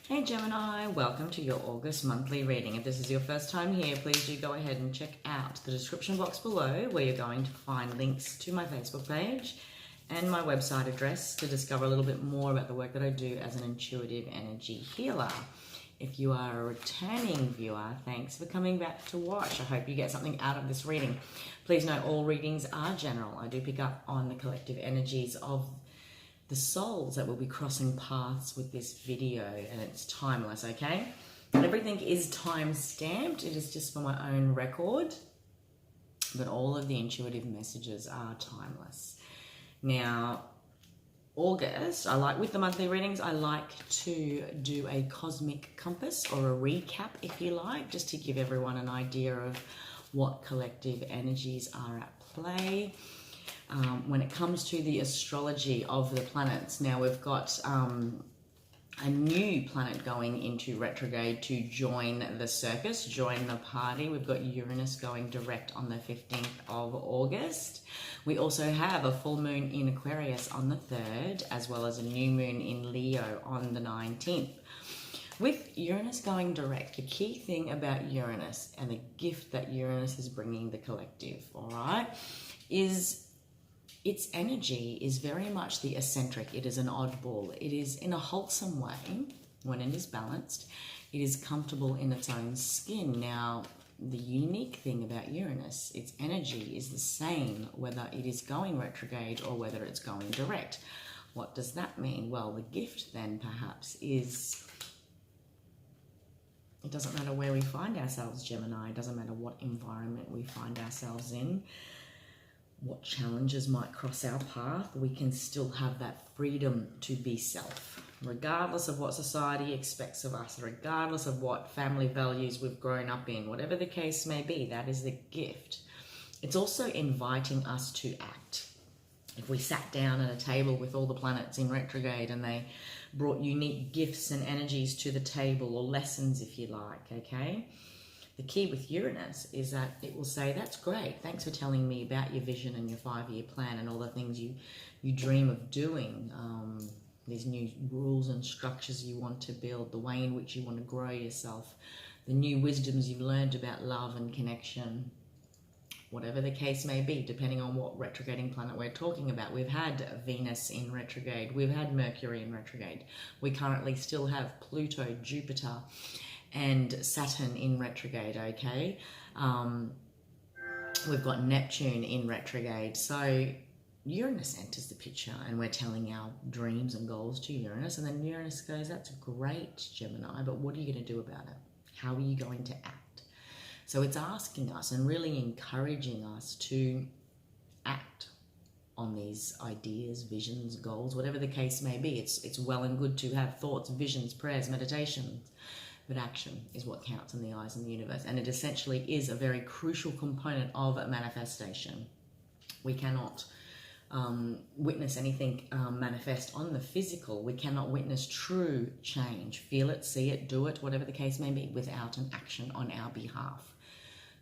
Hey Gemini, welcome to your August monthly reading. If this is your first time here, please do go ahead and check out the description box below where you're going to find links to my Facebook page and my website address to discover a little bit more about the work that I do as an intuitive energy healer. If you are a returning viewer, thanks for coming back to watch. I hope you get something out of this reading. Please note all readings are general. I do pick up on the collective energies of the souls that will be crossing paths with this video, and it's timeless, okay? Everything is time stamped. It is just for my own record, but all of the intuitive messages are timeless. Now, August, with the monthly readings, I like to do a cosmic compass or a recap, if you like, just to give everyone an idea of what collective energies are at play. When it comes to the astrology of the planets, now we've got a new planet going into retrograde to join the circus, join the party. We've got Uranus going direct on the 15th of August. We also have a full moon in Aquarius on the 3rd, as well as a new moon in Leo on the 19th. With Uranus going direct, the key thing about Uranus and the gift that Uranus is bringing the collective, all right, is its energy is very much the eccentric. It is an oddball. It is in a wholesome way when it is balanced. It is comfortable in its own skin. Now, the unique thing about Uranus, its energy is the same whether it is going retrograde or whether it's going direct. What does that mean? Well, the gift then perhaps is it doesn't matter where we find ourselves, Gemini. It doesn't matter what environment we find ourselves in, what challenges might cross our path, we can still have that freedom to be self, regardless of what society expects of us, regardless of what family values we've grown up in, whatever the case may be. That is the gift. It's also inviting us to act. If we sat down at a table with all the planets in retrograde and they brought unique gifts and energies to the table, or lessons if you like, okay? The key with Uranus is that it will say, that's great, thanks for telling me about your vision and your 5-year plan and all the things you dream of doing, these new rules and structures you want to build, the way in which you want to grow yourself, the new wisdoms you've learned about love and connection, whatever the case may be, depending on what retrograding planet we're talking about. We've had Venus in retrograde, we've had Mercury in retrograde, we currently still have Pluto, Jupiter, and Saturn in retrograde, okay? We've got Neptune in retrograde. So Uranus enters the picture and we're telling our dreams and goals to Uranus, and then Uranus goes, that's great, Gemini, but what are you going to do about it? How are you going to act? So it's asking us and really encouraging us to act on these ideas, visions, goals, whatever the case may be. It's well and good to have thoughts, visions, prayers, meditations, but action is what counts in the eyes of the universe. And it essentially is a very crucial component of manifestation. We cannot witness anything manifest on the physical. We cannot witness true change, feel it, see it, do it, whatever the case may be, without an action on our behalf.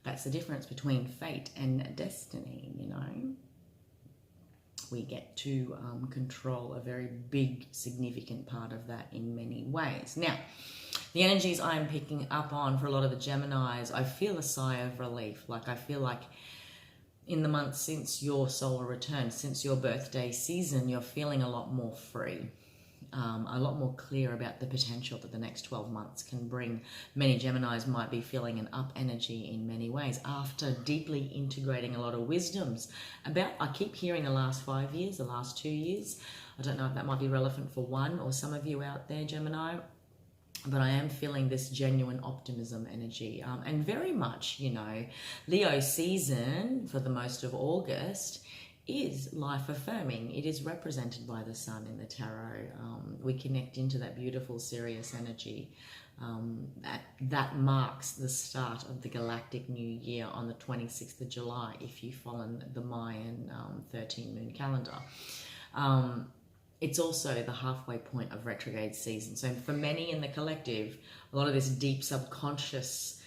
That's the difference between fate and destiny, you know. We get to control a very big, significant part of that in many ways. Now, the energies I'm picking up on for a lot of the Geminis, I feel a sigh of relief. Like I feel like in the months since your solar return, since your birthday season, you're feeling a lot more free, a lot more clear about the potential that the next 12 months can bring. Many Geminis might be feeling an up energy in many ways after deeply integrating a lot of wisdoms about, I keep hearing the last 5 years, the last 2 years. I don't know if that might be relevant for one or some of you out there, Gemini, but I am feeling this genuine optimism energy. And very much, you know, Leo season for the most of August is life affirming. It is represented by the sun in the tarot. We connect into that beautiful Sirius energy. That marks the start of the galactic new year on the 26th of July, if you follow the Mayan 13 moon calendar. It's also the halfway point of retrograde season. So for many in the collective, a lot of this deep subconscious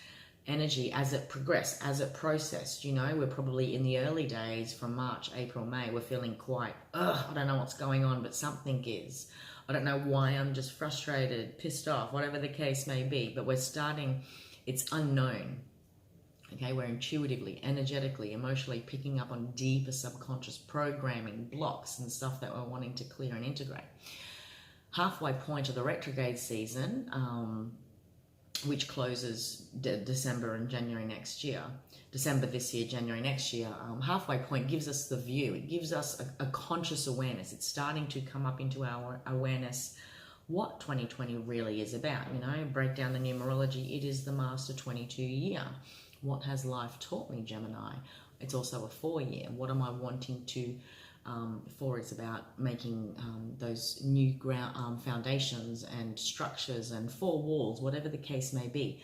energy as it progressed, as it processed. You know, we're probably in the early days from March, April, May, we're feeling quite, I don't know what's going on, but something is. I don't know why, I'm just frustrated, pissed off, whatever the case may be, but we're starting, it's unknown. Okay, we're intuitively, energetically, emotionally picking up on deeper subconscious programming, blocks and stuff that we're wanting to clear and integrate. Halfway point of the retrograde season, which closes December and January next year, December this year, January next year, halfway point gives us the view. It gives us a conscious awareness. It's starting to come up into our awareness what 2020 really is about. You know, break down the numerology. It is the Master 22 year. What has life taught me, Gemini? It's also a 4-year. What am I wanting to, 4 is about making those new ground foundations and structures and 4 walls, whatever the case may be.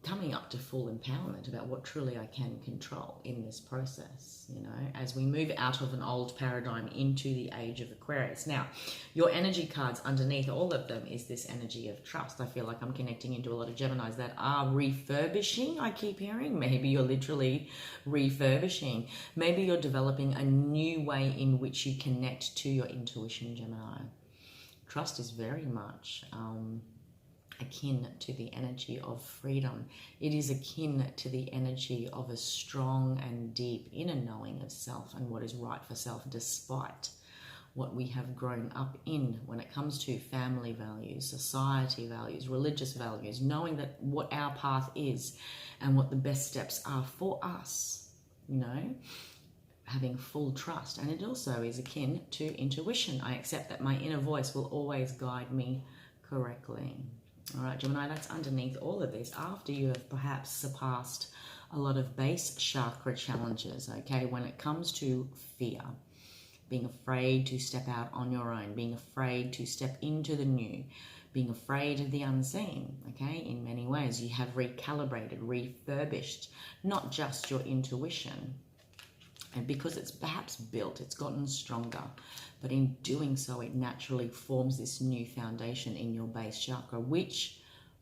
Coming up to full empowerment about what truly I can control in this process, you know, as we move out of an old paradigm into the age of Aquarius. Now, your energy cards underneath all of them is this energy of trust. I feel like I'm connecting into a lot of Geminis that are refurbishing, I keep hearing. Maybe you're literally refurbishing. Maybe you're developing a new way in which you connect to your intuition, Gemini. Trust is very much akin to the energy of freedom. It is akin to the energy of a strong and deep inner knowing of self and what is right for self, despite what we have grown up in when it comes to family values, society values, religious values, knowing that what our path is and what the best steps are for us, you know, having full trust. And it also is akin to intuition. I accept that my inner voice will always guide me correctly. All right, Gemini, that's underneath all of this after you have perhaps surpassed a lot of base chakra challenges, okay, when it comes to fear, being afraid to step out on your own, being afraid to step into the new, being afraid of the unseen, okay, in many ways. You have recalibrated, refurbished, not just your intuition, and because it's perhaps built, it's gotten stronger. But in doing so, it naturally forms this new foundation in your base chakra, which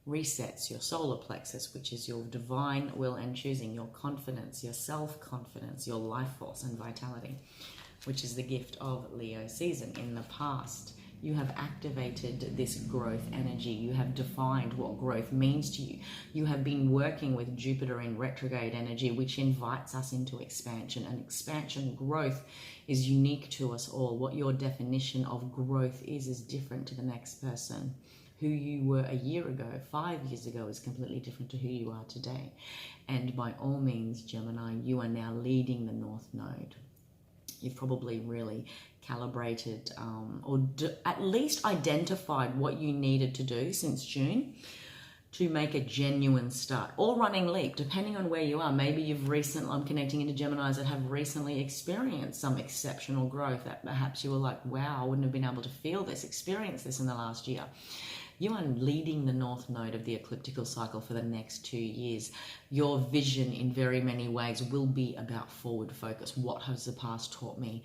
resets your solar plexus, which is your divine will and choosing, your confidence, your self-confidence, your life force and vitality, which is the gift of Leo season. In the past, you have activated this growth energy. You have defined what growth means to you. You have been working with Jupiter in retrograde energy, which invites us into expansion. And expansion, growth, is unique to us all. What your definition of growth is different to the next person. Who you were a year ago, 5 years ago, is completely different to who you are today. And by all means, Gemini, you are now leading the North Node. You've probably really calibrated at least identified what you needed to do since June to make a genuine start or running leap, depending on where you are. Maybe you've recently, I'm connecting into Geminis that have recently experienced some exceptional growth that perhaps you were like, wow, I wouldn't have been able to feel this, experience this in the last year. You are leading the North Node of the ecliptical cycle for the next 2 years. Your vision in very many ways will be about forward focus. What has the past taught me?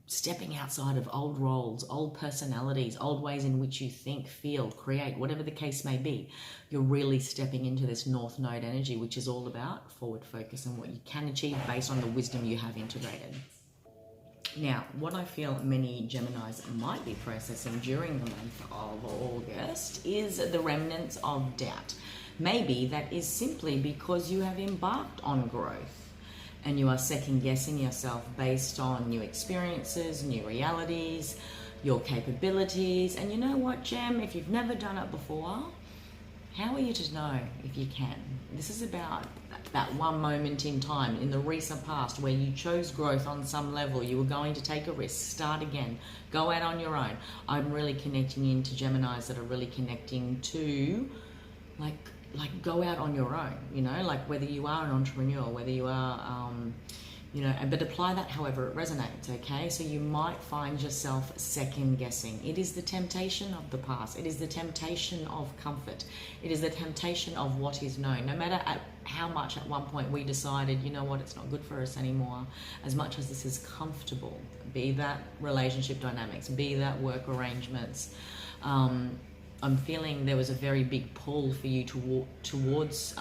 Stepping outside of old roles, old personalities, old ways in which you think, feel, create, whatever the case may be. You're really stepping into this North Node energy, which is all about forward focus and what you can achieve based on the wisdom you have integrated. Now, what I feel many Geminis might be processing during the month of August is the remnants of doubt. Maybe that is simply because you have embarked on growth and you are second guessing yourself based on new experiences, new realities, your capabilities. And you know what, Gem, if you've never done it before, how are you to know if you can? This is about that one moment in time in the recent past where you chose growth on some level. You were going to take a risk, start again, go out on your own. I'm really connecting into Geminis that are really connecting to like go out on your own, you know, like whether you are an entrepreneur, whether you are, you know, but apply that however it resonates, okay? So you might find yourself second guessing. It is the temptation of the past. It is the temptation of comfort. It is the temptation of what is known. No matter how much at one point we decided, you know what, it's not good for us anymore, as much as this is comfortable, be that relationship dynamics, be that work arrangements, I'm feeling there was a very big pull for you to walk towards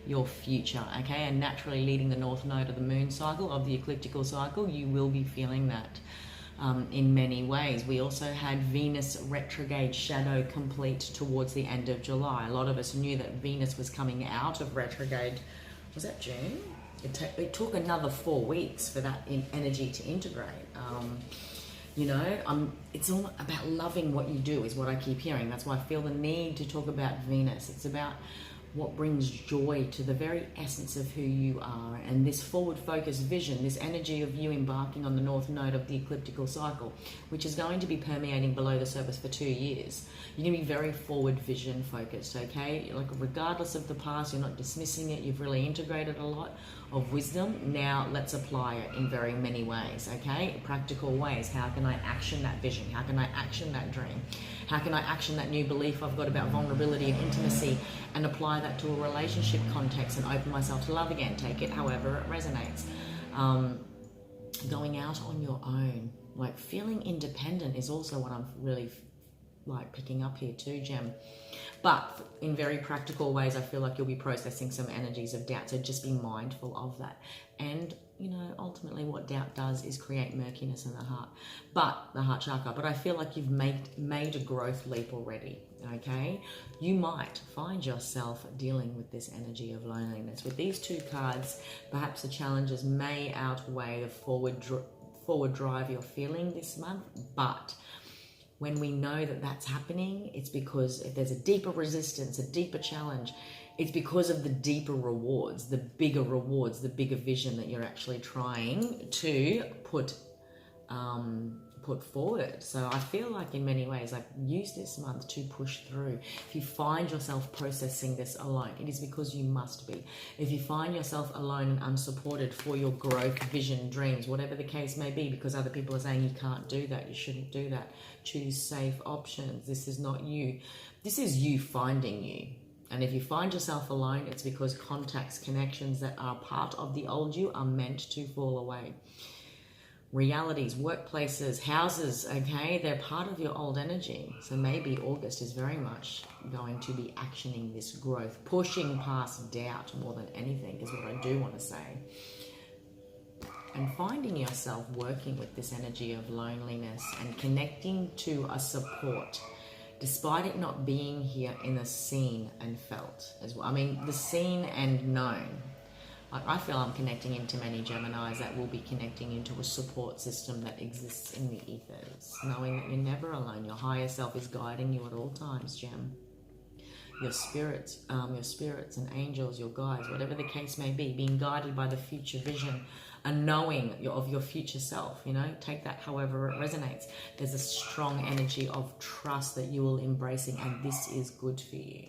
your future, okay? And naturally leading the north node of the moon cycle, of the ecliptical cycle, you will be feeling that in many ways. We also had Venus retrograde shadow complete towards the end of July. A lot of us knew that Venus was coming out of retrograde. Was that June? It took another 4 weeks for that energy to integrate. You know, it's all about loving what you do is what I keep hearing. That's why I feel the need to talk about Venus. It's about what brings joy to the very essence of who you are. And this forward-focused vision, this energy of you embarking on the north node of the ecliptical cycle, which is going to be permeating below the surface for 2 years. You're going to be very forward vision focused, okay? Like regardless of the past, you're not dismissing it. You've really integrated a lot of wisdom. Now let's apply it in very many ways, okay? Practical ways. How can I action that vision? How can I action that dream? How can I action that new belief I've got about vulnerability and intimacy and apply that to a relationship context and open myself to love again? Take it however it resonates. Going out on your own, like feeling independent is also what I'm really like picking up here too, Gem. But in very practical ways, I feel like you'll be processing some energies of doubt. So just be mindful of that. And, you know, ultimately what doubt does is create murkiness in the heart, the heart chakra. But I feel like you've made a growth leap already, okay? You might find yourself dealing with this energy of loneliness. With these 2 cards, perhaps the challenges may outweigh the forward drive you're feeling this month, but when we know that that's happening, it's because if there's a deeper resistance, a deeper challenge, it's because of the deeper rewards, the bigger vision that you're actually trying to put forward. So I feel like in many ways, like use this month to push through. If you find yourself processing this alone, it is because you must be. If you find yourself alone and unsupported for your growth, vision, dreams, whatever the case may be, because other people are saying you can't do that, you shouldn't do that, choose safe options. This is not you. This is you finding you. And if you find yourself alone, it's because contacts, connections that are part of the old you are meant to fall away. Realities, workplaces, houses, okay, they're part of your old energy. So maybe August is very much going to be actioning this growth, pushing past doubt more than anything is what I do want to say. And finding yourself working with this energy of loneliness and connecting to a support, despite it not being here in the seen and felt as well. I mean, the seen and known. Like I feel I'm connecting into many Geminis that will be connecting into a support system that exists in the ethers, knowing that you're never alone. Your higher self is guiding you at all times, Gem. Your spirits and angels, your guides, whatever the case may be, being guided by the future vision, a knowing of your future self, you know, take that however it resonates. There's a strong energy of trust that you will embracing, and this is good for you.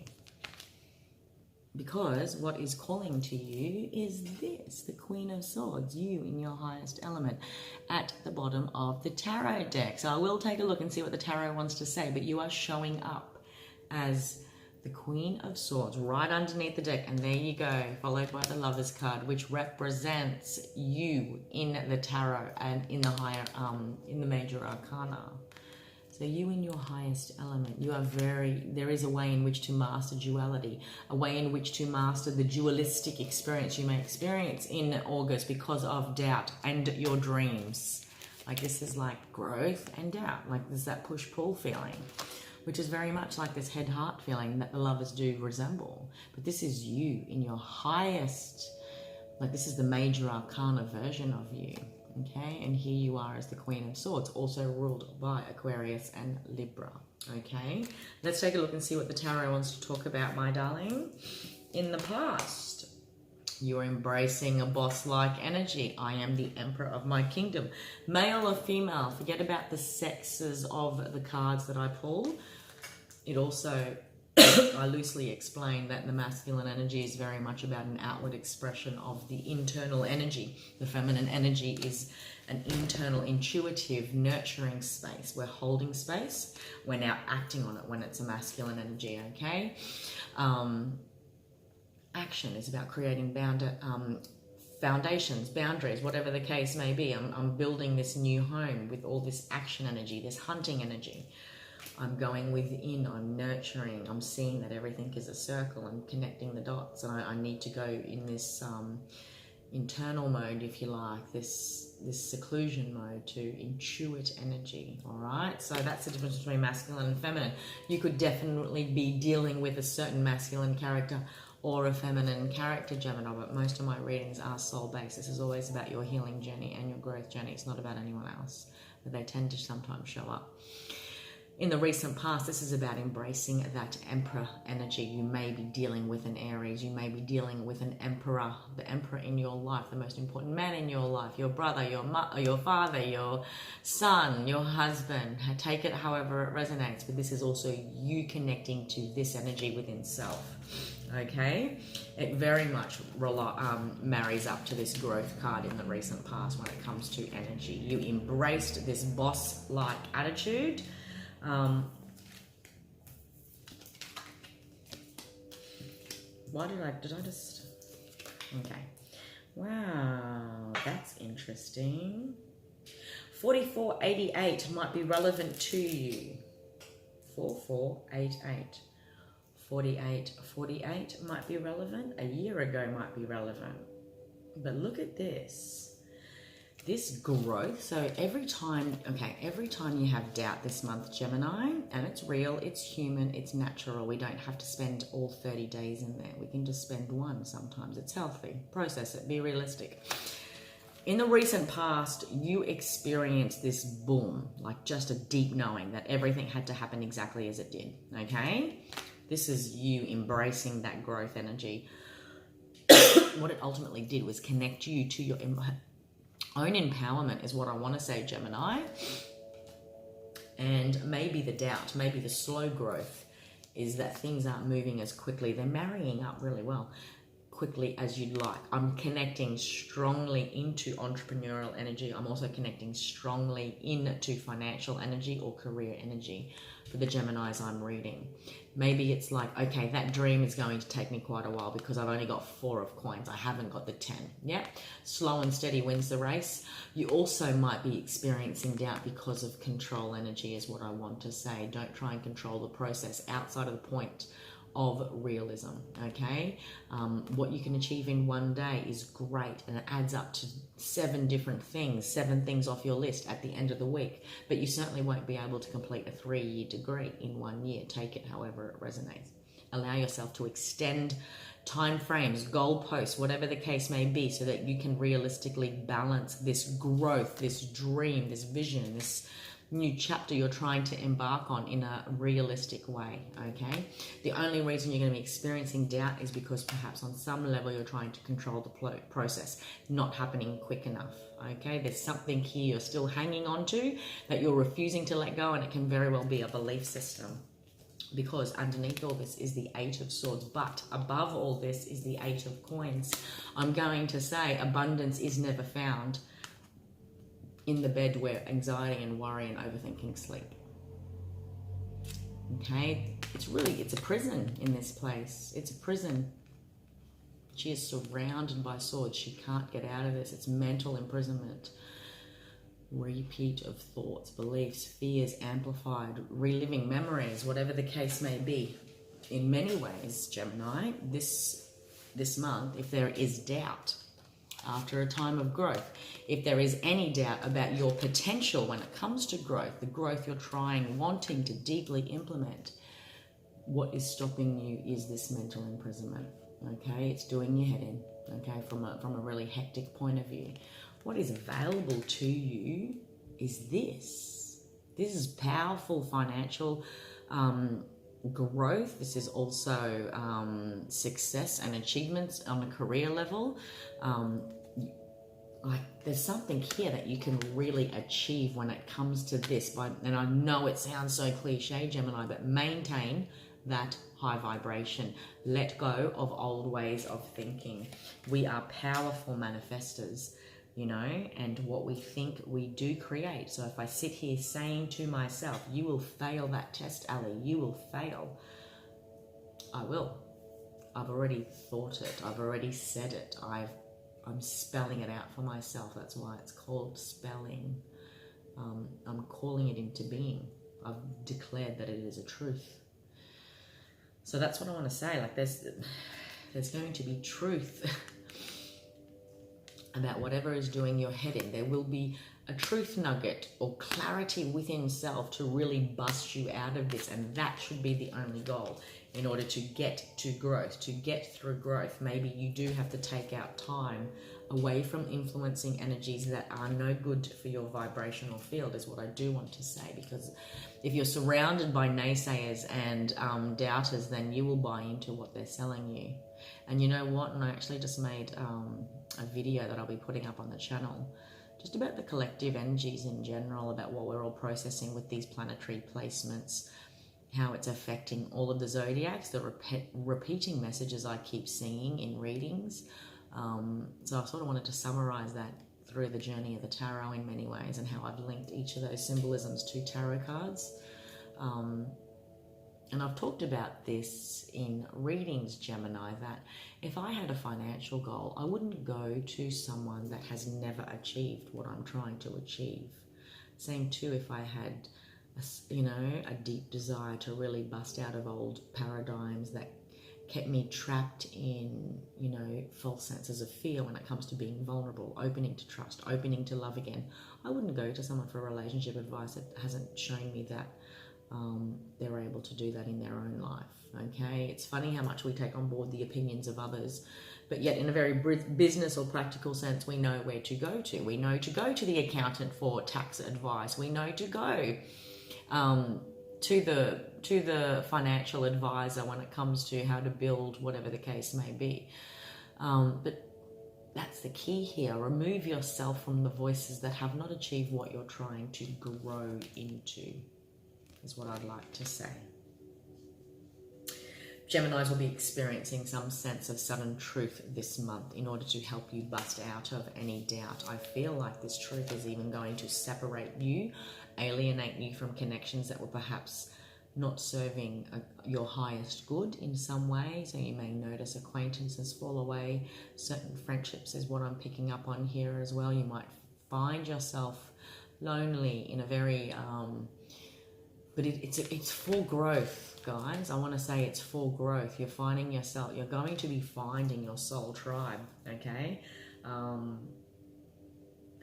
Because what is calling to you is this, the Queen of Swords, you in your highest element at the bottom of the tarot deck. So I will take a look and see what the tarot wants to say, but you are showing up as the Queen of Swords right underneath the deck. And there you go, followed by the Lover's card, which represents you in the tarot and in the higher, in the major arcana. So you in your highest element, you are there is a way in which to master duality, a way in which to master the dualistic experience you may experience in August because of doubt and your dreams. Like this is like growth and doubt, like there's that push-pull feeling, which is very much like this head-heart feeling that the lovers do resemble. But this is you in your highest, like this is the major arcana version of you. Okay, and here you are as the Queen of Swords, also ruled by Aquarius and Libra. Okay, let's take a look and see what the tarot wants to talk about, my darling. In the past, you're embracing a boss-like energy. I am the Emperor of my kingdom. Male or female, forget about the sexes of the cards that I pull. It also, I loosely explain that the masculine energy is very much about an outward expression of the internal energy. The feminine energy is an internal, intuitive, nurturing space. We're holding space. We're now acting on it when it's a masculine energy, okay? Action is about creating foundations, boundaries, whatever the case may be. I'm building this new home with all this action energy, this hunting energy. I'm going within, I'm nurturing, I'm seeing that everything is a circle, I'm connecting the dots, and I need to go in this internal mode, if you like, this seclusion mode to intuit energy. All right, so that's the difference between masculine and feminine. You could definitely be dealing with a certain masculine character or a feminine character, Gemini, but most of my readings are soul-based. This is always about your healing journey and your growth journey. It's not about anyone else, but they tend to sometimes show up. In the recent past, this is about embracing that Emperor energy. You may be dealing with an Aries. You may be dealing with an Emperor, the Emperor in your life, the most important man in your life, your brother, your father, your son, your husband. Take it however it resonates, but this is also you connecting to this energy within self. Okay, it very much marries up to this growth card in the recent past when it comes to energy. You embraced this boss-like attitude. Did I just, okay. Wow, that's interesting. 4488 might be relevant to you. 4488. 4848 might be relevant. A year ago might be relevant. But look at this. This growth, so every time you have doubt this month, Gemini, and it's real, it's human, it's natural. We don't have to spend all 30 days in there. We can just spend one sometimes. It's healthy. Process it. Be realistic. In the recent past, you experienced this boom, like just a deep knowing that everything had to happen exactly as it did, okay? This is you embracing that growth energy. What it ultimately did was connect you to your own empowerment is what I want to say, Gemini. And maybe the doubt, maybe the slow growth is that things aren't moving as quickly. They're marrying up really well, quickly as you'd like. I'm connecting strongly into entrepreneurial energy. I'm also connecting strongly into financial energy or career energy for the Geminis I'm reading. Maybe it's like, okay, that dream is going to take me quite a while because I've only got 4 of coins. I haven't got the 10. Yeah, slow and steady wins the race. You also might be experiencing doubt because of control energy is what I want to say. Don't try and control the process outside of the point of realism, okay? What you can achieve in one day is great, and it adds up to 7 different things, 7 things off your list at the end of the week, but you certainly won't be able to complete a 3-year degree in 1 year. Take it however it resonates. Allow yourself to extend time frames, goalposts, whatever the case may be, so that you can realistically balance this growth, this dream, this vision, this new chapter you're trying to embark on in a realistic way, okay? The only reason you're going to be experiencing doubt is because perhaps on some level you're trying to control the process, not happening quick enough, okay? There's something here you're still hanging on to that you're refusing to let go, and it can very well be a belief system, because underneath all this is the 8 of Swords, but above all this is the 8 of Coins. I'm going to say abundance is never found in the bed where anxiety and worry and overthinking sleep. Okay, it's a prison in this place. It's a prison. She is surrounded by swords. She can't get out of this. It's mental imprisonment. Repeat of thoughts, beliefs, fears amplified, reliving memories, whatever the case may be. In many ways, Gemini, this month, if there is doubt, after a time of growth, if there is any doubt about your potential when it comes to growth, the growth you're wanting to deeply implement, what is stopping you is this mental imprisonment, okay? It's doing your head in, okay, from a really hectic point of view. What is available to you is this. This is powerful financial growth. This is also success and achievements on a career level. Like there's something here that you can really achieve when it comes to this. And I know it sounds so cliche, Gemini, but maintain that high vibration. Let go of old ways of thinking. We are powerful manifestors, you know, and what we think we do create. So if I sit here saying to myself, you will fail that test, Ali, you will fail, I will. I've already thought it. I've already said it. I'm spelling it out for myself. That's why it's called spelling. I'm calling it into being. I've declared that it is a truth. So that's what I want to say. Like there's going to be truth about whatever is doing your head in. There will be a truth nugget or clarity within self to really bust you out of this, and that should be the only goal in order to get to growth, to get through growth. Maybe you do have to take out time away from influencing energies that are no good for your vibrational field, is what I do want to say, because if you're surrounded by naysayers and doubters, then you will buy into what they're selling you. And you know what? And I actually just made a video that I'll be putting up on the channel just about the collective energies in general, about what we're all processing with these planetary placements, how it's affecting all of the zodiacs, the repeating messages I keep seeing in readings. So I sort of wanted to summarize that through the journey of the tarot in many ways, and how I've linked each of those symbolisms to tarot cards. And I've talked about this in readings, Gemini, that if I had a financial goal, I wouldn't go to someone that has never achieved what I'm trying to achieve. Same too if I had a deep desire to really bust out of old paradigms that kept me trapped in, false senses of fear when it comes to being vulnerable, opening to trust, opening to love again. I wouldn't go to someone for relationship advice that hasn't shown me that they're able to do that in their own life. Okay, it's funny how much we take on board the opinions of others, but yet in a very business or practical sense, we know where to go to. We know to go to the accountant for tax advice. We know to go to the financial advisor when it comes to how to build whatever the case may be. But that's the key here. Remove yourself from the voices that have not achieved what you're trying to grow into, is what I'd like to say. Geminis will be experiencing some sense of sudden truth this month in order to help you bust out of any doubt. I feel like this truth is even going to separate you, alienate you from connections that were perhaps not serving your highest good in some way. So you may notice acquaintances fall away. Certain friendships is what I'm picking up on here as well. You might find yourself lonely in a very... but it's for growth, guys. I want to say it's for growth. You're finding yourself, you're going to be finding your soul tribe, okay?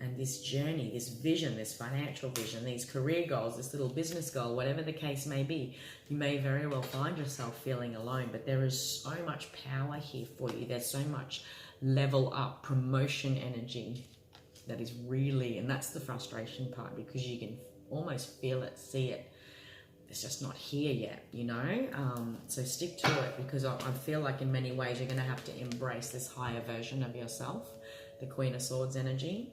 And this journey, this vision, this financial vision, these career goals, this little business goal, whatever the case may be, you may very well find yourself feeling alone, but there is so much power here for you. There's so much level up, promotion energy that is really, and that's the frustration part, because you can almost feel it, see it. It's just not here yet, so stick to it, because I feel like in many ways you're going to have to embrace this higher version of yourself, the Queen of Swords energy.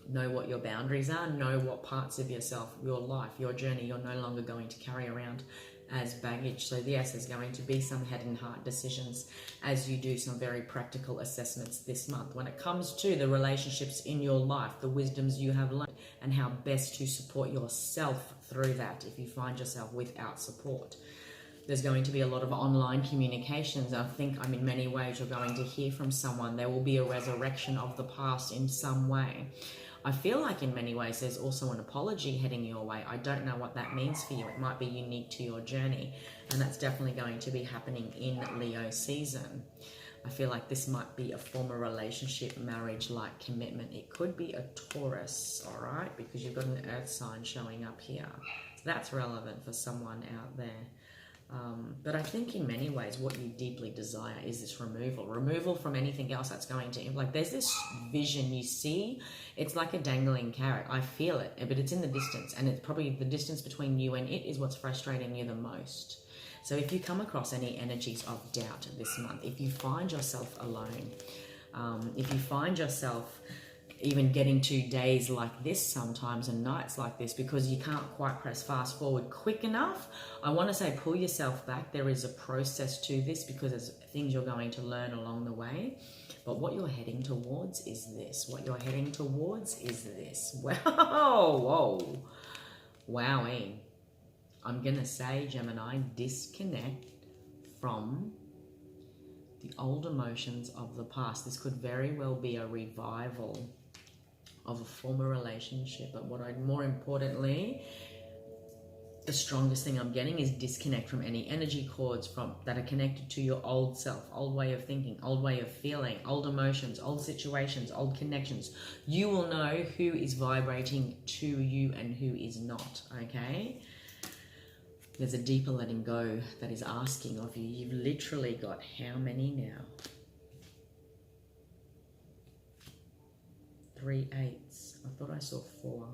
Know what your boundaries are, know what parts of yourself, your life, your journey, you're no longer going to carry around as baggage. So yes, there's going to be some head and heart decisions as you do some very practical assessments this month when it comes to the relationships in your life, the wisdoms you have learned, and how best to support yourself through that if you find yourself without support. There's going to be a lot of online communications. I think in many ways you're going to hear from someone. There will be a resurrection of the past in some way. I feel like in many ways there's also an apology heading your way. I don't know what that means for you. It might be unique to your journey, and that's definitely going to be happening in Leo season. I feel like this might be a former relationship, marriage-like commitment. It could be a Taurus, all right, because you've got an earth sign showing up here. So that's relevant for someone out there. But I think in many ways what you deeply desire is this removal from anything else that's going to, like, there's this vision you see. It's like a dangling carrot. I feel it, but it's in the distance, and it's probably the distance between you and it is what's frustrating you the most. So if you come across any energies of doubt this month, if you find yourself alone, if you find yourself even getting to days like this sometimes and nights like this because you can't quite press fast forward quick enough, I want to say pull yourself back. There is a process to this because there's things you're going to learn along the way. But what you're heading towards is this. What you're heading towards is this. Whoa. Wowing. I'm going to say, Gemini, disconnect from the old emotions of the past. This could very well be a revival of a former relationship, but more importantly, the strongest thing I'm getting is disconnect from any energy cords that are connected to your old self, old way of thinking, old way of feeling, old emotions, old situations, old connections. You will know who is vibrating to you and who is not, okay? There's a deeper letting go that is asking of you. You've literally got how many now? 3 8s. I thought I saw 4.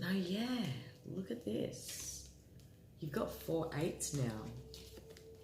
Oh yeah, look at this. You've got 4 8s now.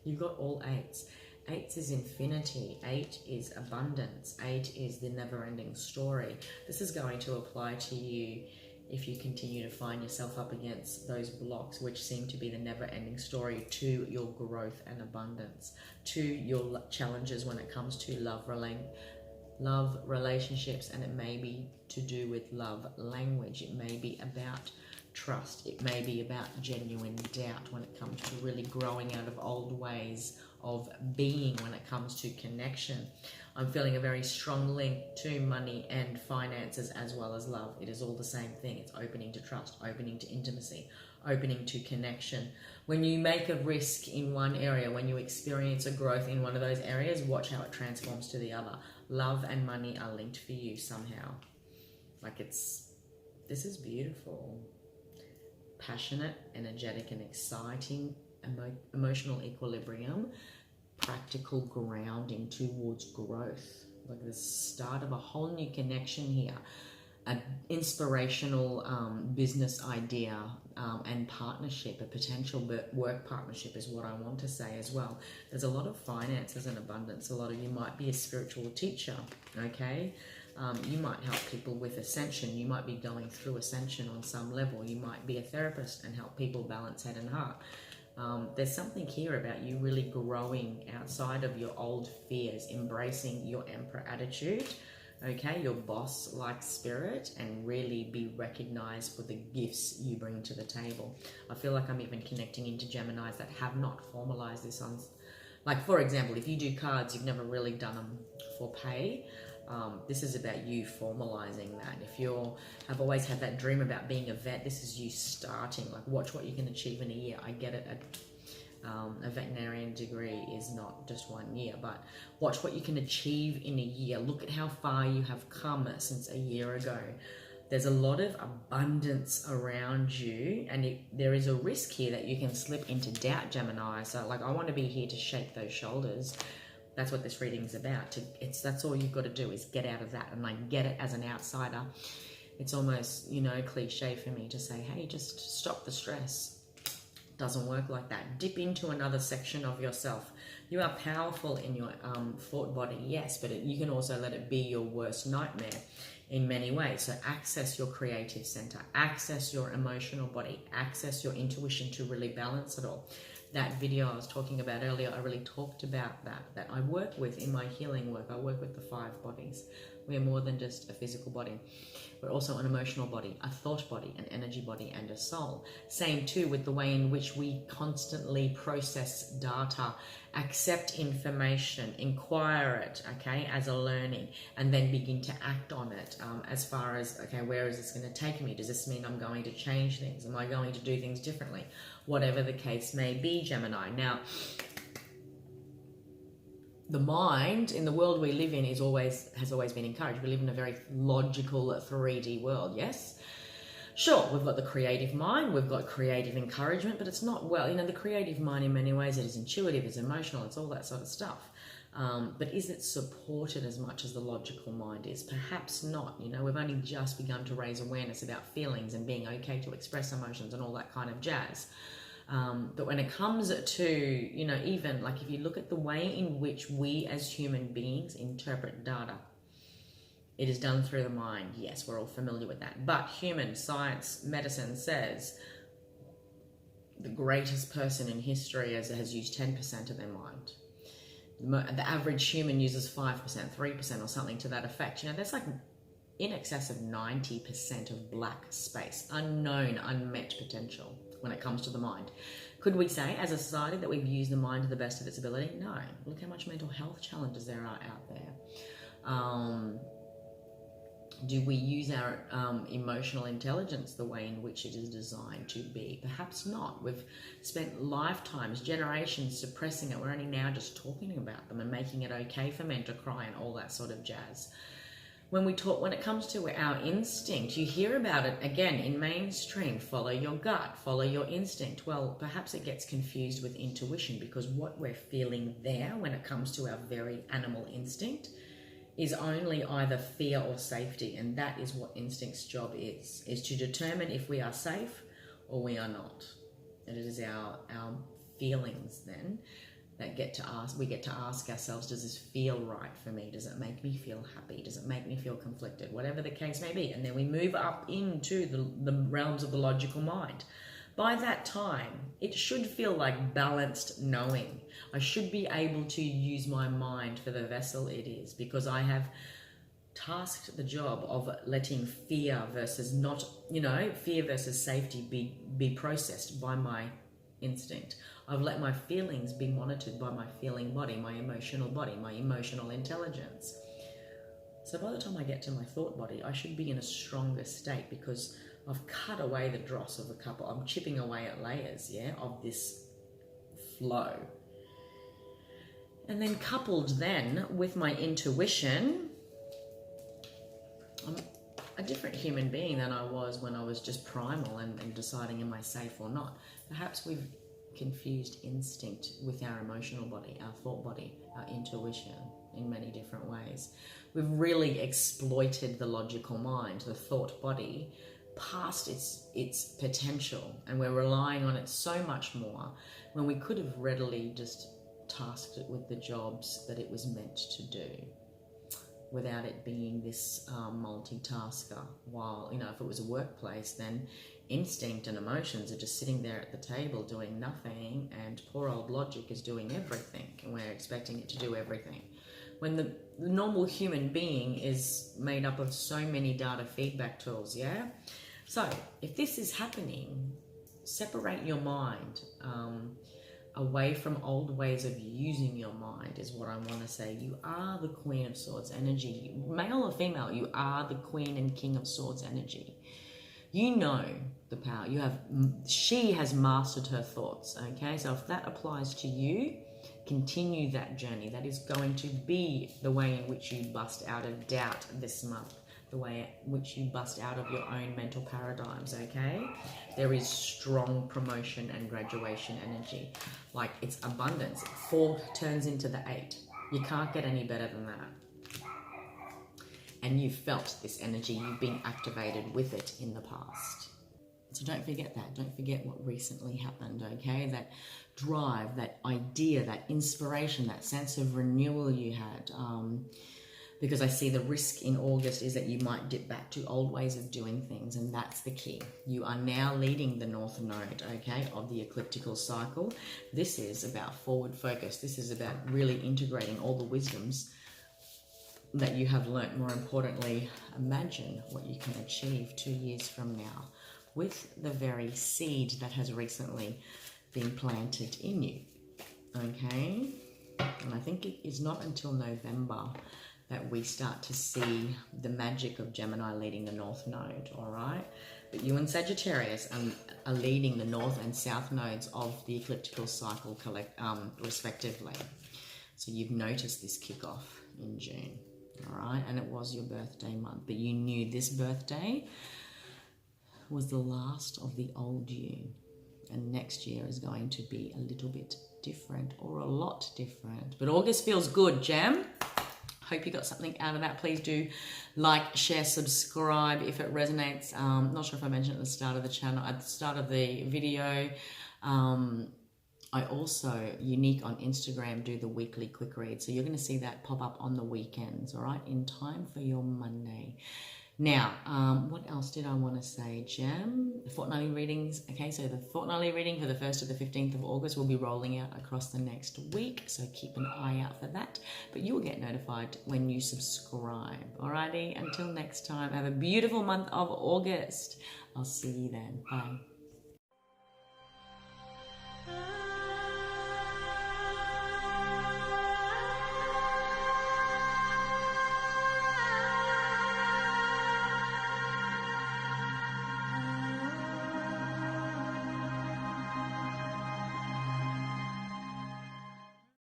You've got all 8s. 8 is infinity. 8 is abundance. 8 is the never-ending story. This is going to apply to you if you continue to find yourself up against those blocks, which seem to be the never-ending story to your growth and abundance, to your challenges when it comes to love, relationships, and it may be to do with love language. It may be about trust. It may be about genuine doubt when it comes to really growing out of old ways of being when it comes to connection. I'm feeling a very strong link to money and finances as well as love. It is all the same thing. It's opening to trust, opening to intimacy, opening to connection. When you make a risk in one area, when you experience a growth in one of those areas, watch how it transforms to the other. Love and money are linked for you somehow. Like this is beautiful. Passionate, energetic, and exciting, emotional equilibrium, practical grounding towards growth. Like the start of a whole new connection here. An inspirational business idea and partnership, a potential work partnership is what I want to say as well. There's a lot of finances and abundance. A lot of you might be a spiritual teacher, okay? You might help people with ascension. You might be going through ascension on some level. You might be a therapist and help people balance head and heart. There's something here about you really growing outside of your old fears, embracing your emperor attitude, okay, your boss-like spirit, and really be recognized for the gifts you bring to the table. I feel like I'm even connecting into Geminis that have not formalized this on, like, for example, if you do cards, you've never really done them for pay. This is about you formalizing that. If you have always had that dream about being a vet, this is you starting. Like, watch what you can achieve in a year. I get it. A veterinarian degree is not just 1 year, but watch what you can achieve in a year. Look at how far you have come since a year ago. There's a lot of abundance around you, and there is a risk here that you can slip into doubt, Gemini. So, like, I want to be here to shake those shoulders. That's what this reading is about. That's all you've got to do is get out of that. And I get it as an outsider. It's almost, cliche for me to say, hey, just stop the stress. Doesn't work like that. Dip into another section of yourself. You are powerful in your thought body, yes, but you can also let it be your worst nightmare in many ways. So access your creative center, access your emotional body, access your intuition to really balance it all. That video I was talking about earlier, I really talked about that I work with in my healing work. I work with the 5 bodies. We are more than just a physical body. We're also an emotional body, a thought body, an energy body, and a soul. Same too with the way in which we constantly process data, accept information, inquire it, okay, as a learning, and then begin to act on it as far as, okay, where is this going to take me? Does this mean I'm going to change things? Am I going to do things differently? Whatever the case may be, Gemini. Now, the mind in the world we live in has always been encouraged. We live in a very logical 3D world, yes? Sure, we've got the creative mind, we've got creative encouragement, but it's not, the creative mind in many ways, it is intuitive, it's emotional, it's all that sort of stuff. But is it supported as much as the logical mind is? Perhaps not. We've only just begun to raise awareness about feelings and being okay to express emotions and all that kind of jazz. But when it comes to, even like if you look at the way in which we as human beings interpret data, it is done through the mind. Yes, we're all familiar with that. But human science, medicine says the greatest person in history has used 10% of their mind. The average human uses 5%, 3% or something to that effect. There's like in excess of 90% of black space, unknown, unmet potential when it comes to the mind. Could we say as a society that we've used the mind to the best of its ability? No. Look how much mental health challenges there are out there. Do we use our emotional intelligence the way in which it is designed to be? Perhaps not. We've spent lifetimes, generations suppressing it. We're only now just talking about them and making it okay for men to cry and all that sort of jazz. When it comes to our instinct, you hear about it again in mainstream, follow your gut, follow your instinct. Well, perhaps it gets confused with intuition, because what we're feeling there when it comes to our very animal instinct is only either fear or safety, and that is what instinct's job is to determine if we are safe or we are not. And it is our feelings then that we get to ask ourselves, does this feel right for me? Does it make me feel happy? Does it make me feel conflicted? Whatever the case may be. And then we move up into the realms of the logical mind. By that time, it should feel like balanced knowing. I should be able to use my mind for the vessel it is, because I have tasked the job of letting fear versus fear versus safety be processed by my instinct. I've let my feelings be monitored by my feeling body, my emotional intelligence. So by the time I get to my thought body, I should be in a stronger state, because I've cut away the dross of I'm chipping away at layers, of this flow. And then coupled then with my intuition, I'm a different human being than I was when I was just primal and deciding am I safe or not. Perhaps we've confused instinct with our emotional body, our thought body, our intuition in many different ways. We've really exploited the logical mind, the thought body, past its potential, and we're relying on it so much more when we could have readily just tasked it with the jobs that it was meant to do, without it being this multitasker. While, if it was a workplace, then instinct and emotions are just sitting there at the table doing nothing, and poor old logic is doing everything, and we're expecting it to do everything. When the normal human being is made up of so many data feedback tools, So if this is happening, separate your mind away from old ways of using your mind is what I want to say. You are the Queen of Swords energy. Male or female, you are the Queen and King of Swords energy. You know the power. She has mastered her thoughts, okay? So if that applies to you, continue that journey. That is going to be the way in which you bust out of doubt this month, the way in which you bust out of your own mental paradigms, okay? There is strong promotion and graduation energy. Like, it's abundance. 4 turns into the 8. You can't get any better than that. And you've felt this energy. You've been activated with it in the past. So don't forget that. Don't forget what recently happened, okay? That drive, that idea, that inspiration, that sense of renewal you had. Because I see the risk in August is that you might dip back to old ways of doing things, and that's the key. You are now leading the North Node, okay, of the ecliptical cycle. This is about forward focus. This is about really integrating all the wisdoms that you have learnt. More importantly, imagine what you can achieve 2 years from now with the very seed that has recently been planted in you, okay? And I think it is not until November that we start to see the magic of Gemini leading the North Node, all right? But you and Sagittarius are leading the North and South nodes of the ecliptical cycle respectively. So you've noticed this kickoff in June, all right? And it was your birthday month, but you knew this birthday was the last of the old you. And next year is going to be a little bit different, or a lot different. But August feels good, Gem. Hope you got something out of that. Please do like, share, subscribe if it resonates. Not sure if I mentioned at the start of the channel, at the start of the video. I also, unique on Instagram, do the weekly quick read. So you're going to see that pop up on the weekends, all right, in time for your Monday. Now, what else did I want to say, Gem? The fortnightly readings. Okay, so the fortnightly reading for the 1st to the 15th of August will be rolling out across the next week, so keep an eye out for that. But you will get notified when you subscribe. Alrighty, until next time, have a beautiful month of August. I'll see you then. Bye.